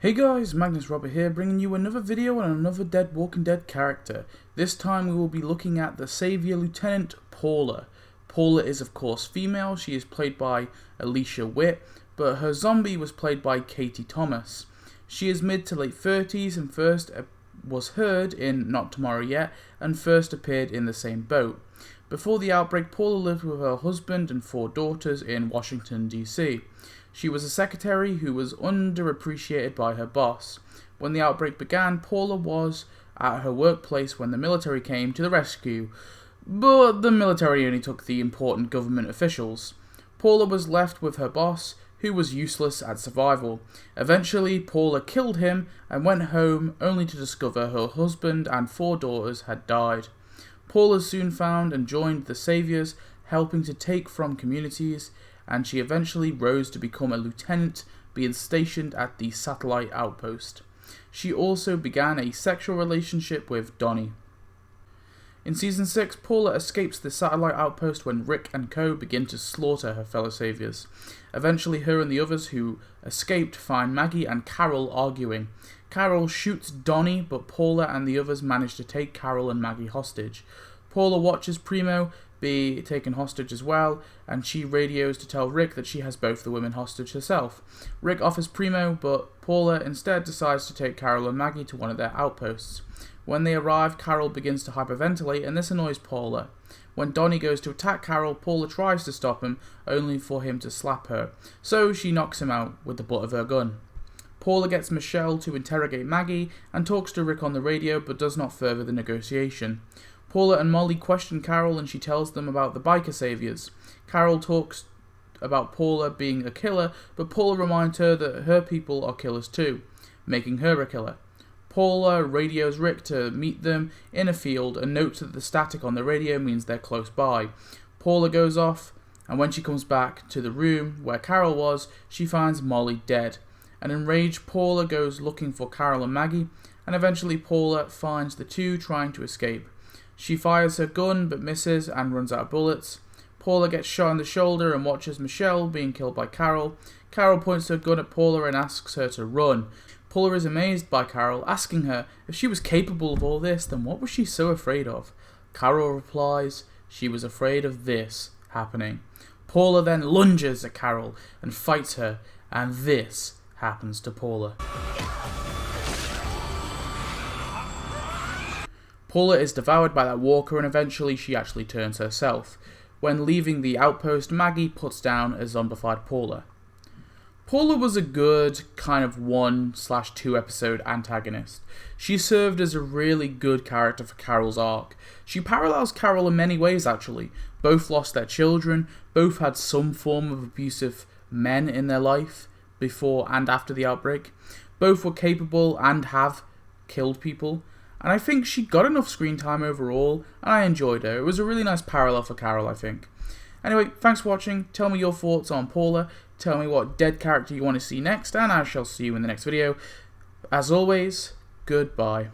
Hey guys, Magnus here, bringing you another video on another dead Walking Dead character. This time we will be looking at the Savior Lieutenant Paula. Paula is of course female, she is played by Alicia Witt, but her zombie was played by Katie Thomas. She is mid to late 30s and first was heard in Not Tomorrow Yet and first appeared in The Same Boat. Before the outbreak, Paula lived with her husband and 4 daughters in Washington, D.C. She was a secretary who was underappreciated by her boss. When the outbreak began, Paula was at her workplace when the military came to the rescue, but the military only took the important government officials. Paula was left with her boss, who was useless at survival. Eventually, Paula killed him and went home only to discover her husband and 4 daughters had died. Paula soon found and joined the Saviors, helping to take from communities, and she eventually rose to become a lieutenant, being stationed at the satellite outpost. She also began a sexual relationship with Donnie. In Season 6, Paula escapes the satellite outpost when Rick and co begin to slaughter her fellow Saviors. Eventually, her and the others who escaped find Maggie and Carol arguing. Carol shoots Donnie, but Paula and the others manage to take Carol and Maggie hostage. Paula watches Primo be taken hostage as well, and she radios to tell Rick that she has both the women hostage herself. Rick offers Primo, but Paula instead decides to take Carol and Maggie to one of their outposts. When they arrive, Carol begins to hyperventilate, and this annoys Paula. When Donnie goes to attack Carol, Paula tries to stop him, only for him to slap her, so she knocks him out with the butt of her gun. Paula gets Michelle to interrogate Maggie and talks to Rick on the radio, but does not further the negotiation. Paula and Molly question Carol and she tells them about the biker saviors. Carol talks about Paula being a killer, but Paula reminds her that her people are killers too, making her a killer. Paula radios Rick to meet them in a field and notes that the static on the radio means they're close by. Paula goes off, and when she comes back to the room where Carol was, she finds Molly dead. An enraged Paula goes looking for Carol and Maggie, and eventually Paula finds the two trying to escape. She fires her gun but misses and runs out of bullets. Paula gets shot in the shoulder and watches Michelle being killed by Carol. Carol points her gun at Paula and asks her to run. Paula is amazed by Carol, asking her if she was capable of all this, then what was she so afraid of? Carol replies she was afraid of this happening. Paula then lunges at Carol and fights her, and this happens to Paula. Paula is devoured by that walker and eventually she actually turns herself. When leaving the outpost, Maggie puts down a zombified Paula. Paula was a good kind of 1/2 episode antagonist. She served as a really good character for Carol's arc. She parallels Carol in many ways actually. Both lost their children, both had some form of abusive men in their life before and after the outbreak. Both were capable and have killed people. And I think she got enough screen time overall, and I enjoyed her. It was a really nice parallel for Carol, I think. Anyway, thanks for watching. Tell me your thoughts on Paula. Tell me what dead character you want to see next, and I shall see you in the next video. As always, goodbye.